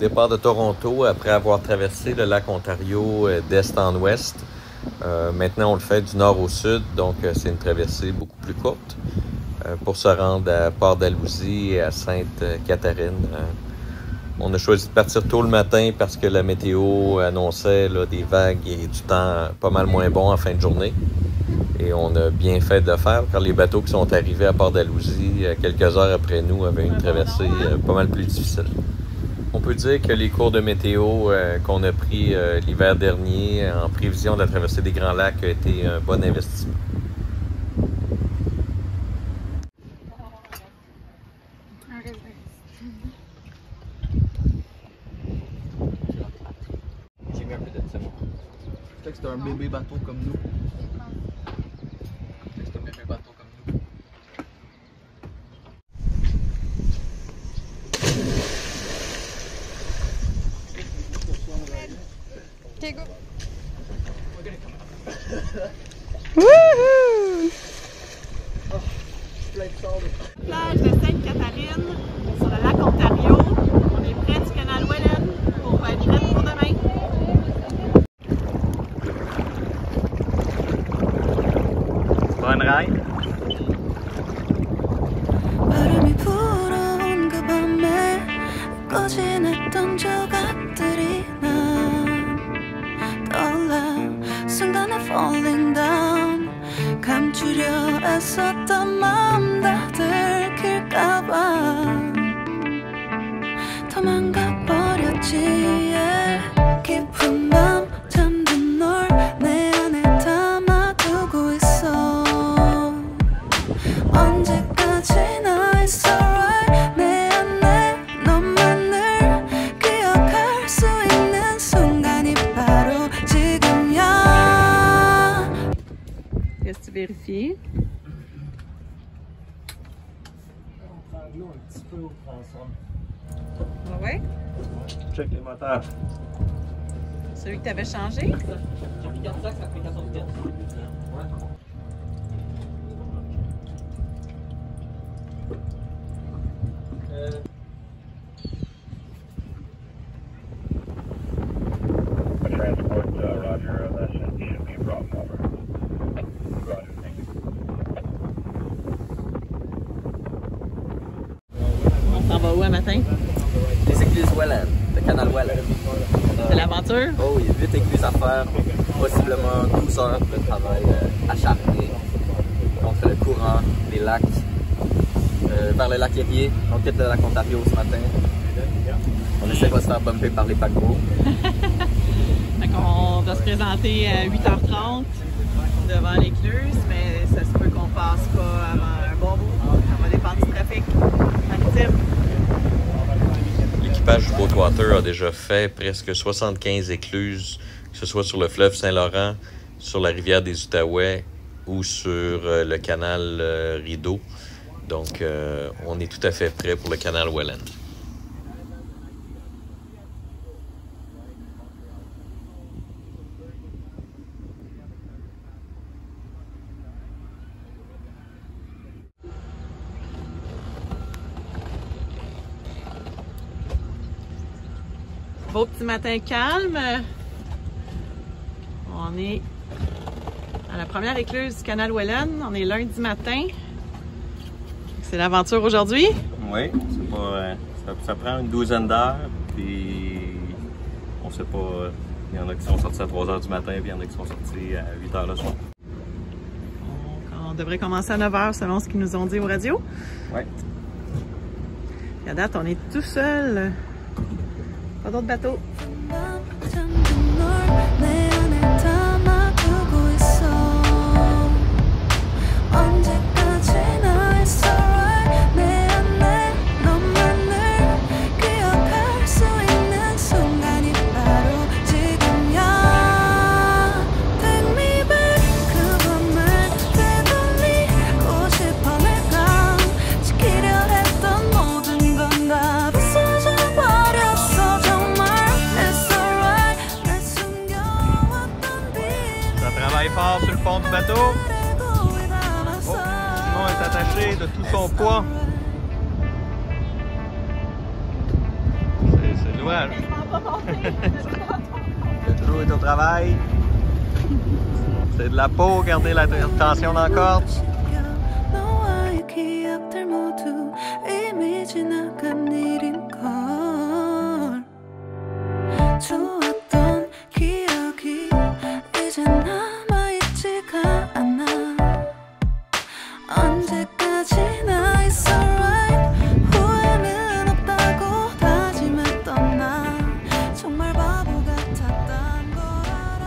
départ de Toronto après avoir traversé le lac Ontario d'est en ouest. Maintenant, on le fait du nord au sud, donc c'est une traversée beaucoup plus courte pour se rendre à Port-Dalhousie et à Sainte-Catherine. On a choisi de partir tôt le matin parce que la météo annonçait là, des vagues et du temps pas mal moins bon en fin de journée. Et on a bien fait de le faire car les bateaux qui sont arrivés à Port-Dalhousie quelques heures après nous avaient une traversée pas mal plus difficile. On peut dire que les cours de météo qu'on a pris l'hiver dernier en prévision de la traversée des Grands Lacs a été un bon investissement. J'ai mis un peu de ça. Je sais que c'est un bébé bateau comme nous. C'est un bébé bateau comme nous. Okay, go. Wouhou! Plage de Sainte-Catherine sur le lac Ontario. On est près du canal Welland pour être prêt pour demain. Bonne ride! 바람이 불어온 그 밤에 꺼진했던 조각들이 난 떠올라 순간에 falling down 감추려 애썼던 마음 다 들킬까봐 도망가 버렸지 yeah. 깊은 밤 잠든 널 내 안에 담아두고 있어 언제까지나 it's alright 내 안에 너만을 기억할 수 있는 순간이 바로 지금이야. Qu'est-ce que tu vérifies? L'eau un petit peu au transom. Ah ouais? Check les moteurs. Celui que tu avais changé? J'ai mis 4 sacs, ça fait 14 pièces. Ouais. Transport, Roger, that should be a problem over. Roger, thank you. On s'en va où un matin? Les écluses Welland, le canal Welland. C'est l'aventure? Oh, il y a 8 écluses à faire, possiblement 12 heures de travail acharné contre le courant des lacs, vers le lac Erie. On quitte le lac Ontario ce matin. On essaie de se faire bumper par les paquebots. Donc on va se présenter à 8h30 devant l'écluse, mais ça se peut qu'on passe pas avant un bon bout. Ça va dépendre du trafic maritime. L'équipage du Boatwater a déjà fait presque 75 écluses, que ce soit sur le fleuve Saint-Laurent, sur la rivière des Outaouais ou sur le canal Rideau. Donc, on est tout à fait prêt pour le canal Welland. Beau petit matin calme. On est à la première écluse du canal Welland. On est lundi matin. C'est l'aventure aujourd'hui. Oui, c'est pas, ça prend une douzaine d'heures, puis on sait pas, il y en a qui sont sortis à 3 h du matin, puis il y en a qui sont sortis à 8 h le soir. On devrait commencer à 9 h selon ce qu'ils nous ont dit aux radios. Oui. Et à date, on est tout seul. Pas d'autres bateaux. 잠든 널 내 안에 담아두고 있어 언제까지나 it's alright 내 안에 너만을 기억할 수 있는 순간이 바로 지금이야 Take me back 그 밤을 되돌리고 싶어 내가 지키려 했던 모든 건 다 부서져 버렸어 정말 it's alright 날 숨겨왔던 비밀 Ça travaille fort sur le pont du bateau. Simon est attaché de tout son poids. C'est l'ouvrage. Le trou est au travail. C'est de la peau, gardez la tension dans la corde. 너와의 기억들 모두 이미 지나간 일인걸 좋았던 기억이 이제 남아있지가 않아 언제까지나 it's alright 후회는 없다고 다짐했던 나 정말 바보 같았단 걸 알아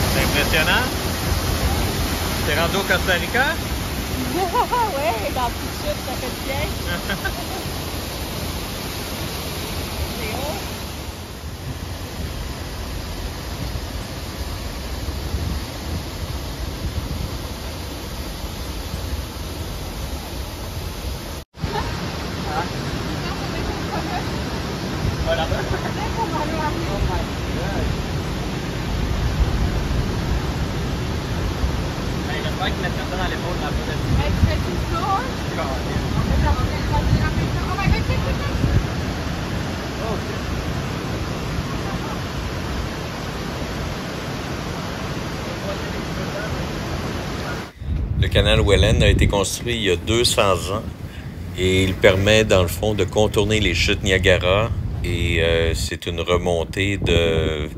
C'est impressionnant. T'es rendu au Costa Rica? Ouais, dans tout de suite, ça fait du bien. C'est haut. J'espère qu'ils mettent ça dans l'épaule là-bas. Hey, tu fais tout ça? Oh my God, check. Le canal Welland a été construit il y a 200 ans et il permet dans le fond de contourner les chutes Niagara et c'est une remontée de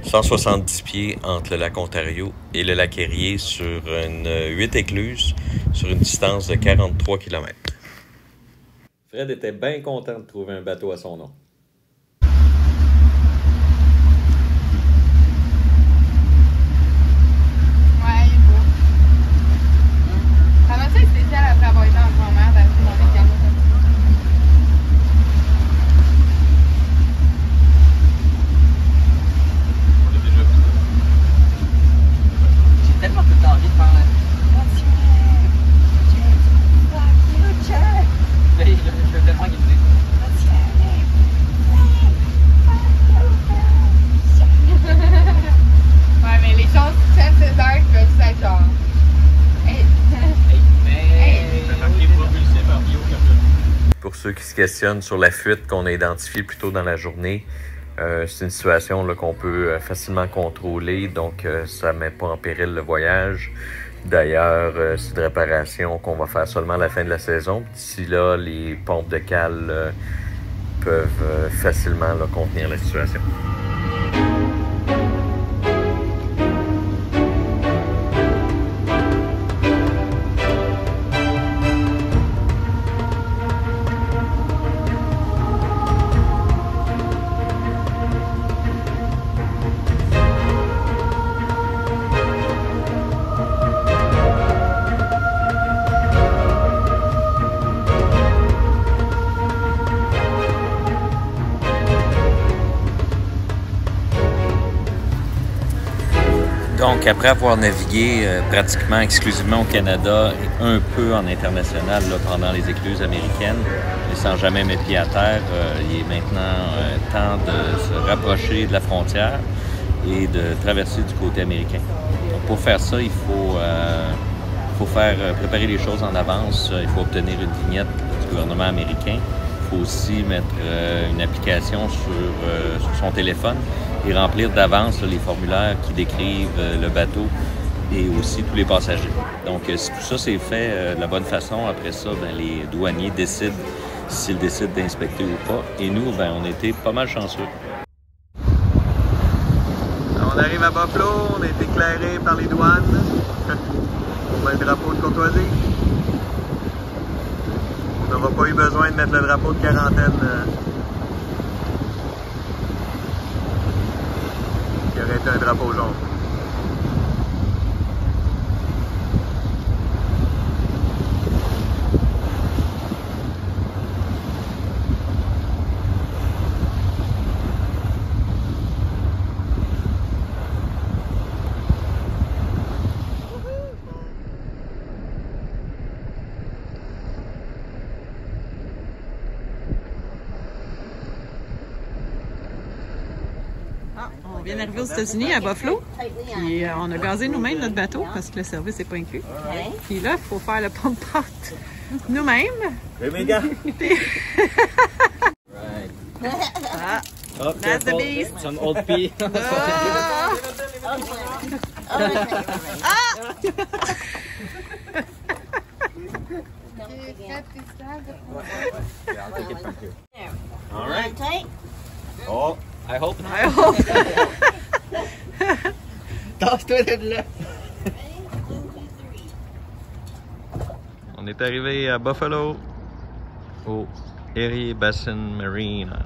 170 pieds entre le lac Ontario et le lac Erie sur une 8 écluses sur une distance de 43 km. Fred était bien content de trouver un bateau à son nom. Ouais, il est beau. Ça m'a fait spécial après avoir été en grand-mère d'acheter dans les canaux. J'ai tellement tout le temps envie de faire je veux tellement guider. Ouais, mais les choses qui tiennent ces heures, je veux être genre. Hey. C'est marqué propulsé par Bio-Captain. Pour ceux qui se questionnent sur la fuite qu'on a identifiée plus tôt dans la journée, c'est une situation là, qu'on peut facilement contrôler, donc ça ne met pas en péril le voyage. D'ailleurs, c'est une réparation qu'on va faire seulement à la fin de la saison. D'ici là, les pompes de cale peuvent facilement là, contenir la situation. Donc, après avoir navigué pratiquement exclusivement au Canada et un peu en international là, pendant les écluses américaines, et sans jamais mettre pied à terre, il est maintenant temps de se rapprocher de la frontière et de traverser du côté américain. Donc, pour faire ça, il faut préparer les choses en avance. Il faut obtenir une vignette du gouvernement américain. Il faut aussi mettre une application sur son téléphone et remplir d'avance les formulaires qui décrivent le bateau et aussi tous les passagers. Donc, si tout ça c'est fait de la bonne façon, après ça, les douaniers décident s'ils décident d'inspecter ou pas. Et nous, on était pas mal chanceux. On arrive à Buffalo, on est éclairé par les douanes. On met le drapeau de courtoisie. On n'aura pas eu besoin de mettre le drapeau de quarantaine qui aurait été un drapeau jaune. On vient d'arriver aux États-Unis, à Buffalo. Puis on a gazé nous-mêmes notre bateau parce que le service n'est pas inclus. Puis là, il faut faire le pump out nous-mêmes. Hey, mes gars! Ah, Oh, that's the beast. Some old pea. All right. Tight. Oh, I hope not. I hope. Tasse-toi de là. on est arrivé à Buffalo, au Erie Basin Marina.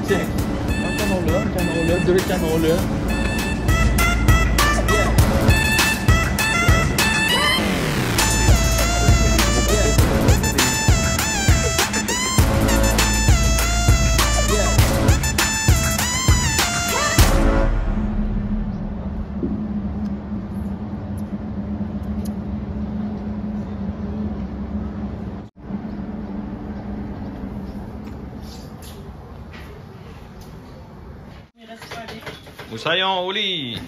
Tiens, un canon là, deux canons là. Moussaillon au lit.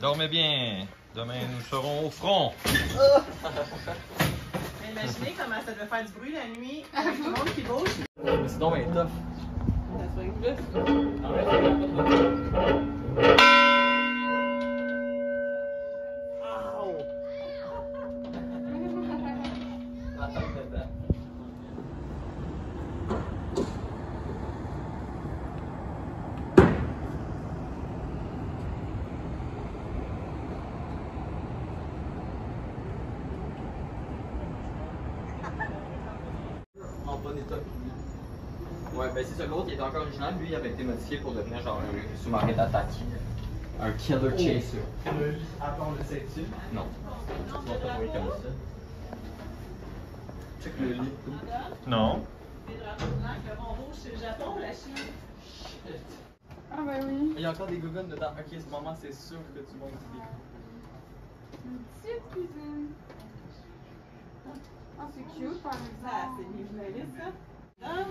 Dormez bien. Demain, nous serons au front. Imaginez comment ça devait faire du bruit la nuit avec tout le monde qui bouge. Mais sinon, ben, tough. Ça se fait plus. En bon état. Ouais, ben c'est ça. L'autre, il est encore original. Lui, il avait été modifié pour devenir genre un sous-marin d'attaque. Un killer chaser. Attends, le sais-tu? Non. Non, pas comme ça. Check le lit. Non. Les drapeaux blancs, le rond rouge, c'est le Japon ou la Chine? Ah ben oui. Il y a encore des gougounes dedans. Ok, ce moment, c'est sûr que tu montes des Une petite cuisine. Ah, c'est cute par Ah, exemple. c'est minimaliste, ça. Ah,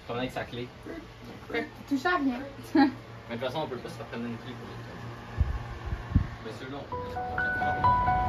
Comme avec sa clé. Touche à rien. Mais de toute façon, on peut pas se faire prendre une clé pour les trucs. Mais ceux-là, on peut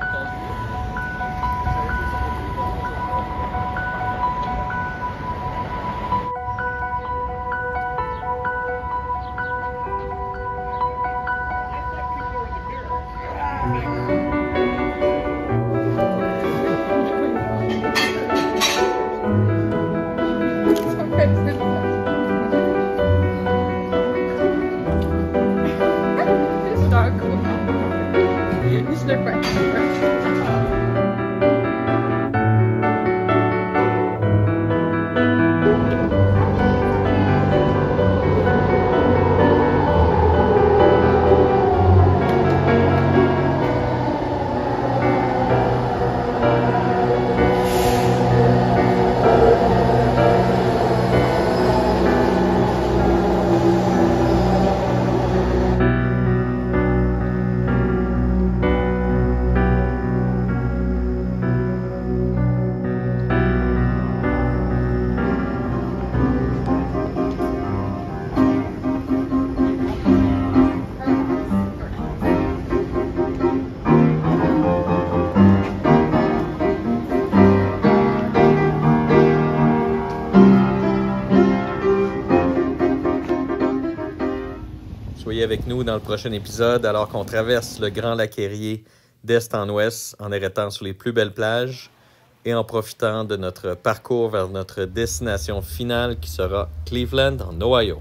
avec nous dans le prochain épisode alors qu'on traverse le Grand Lac Erie d'est en ouest en arrêtant sur les plus belles plages et en profitant de notre parcours vers notre destination finale qui sera Cleveland en Ohio.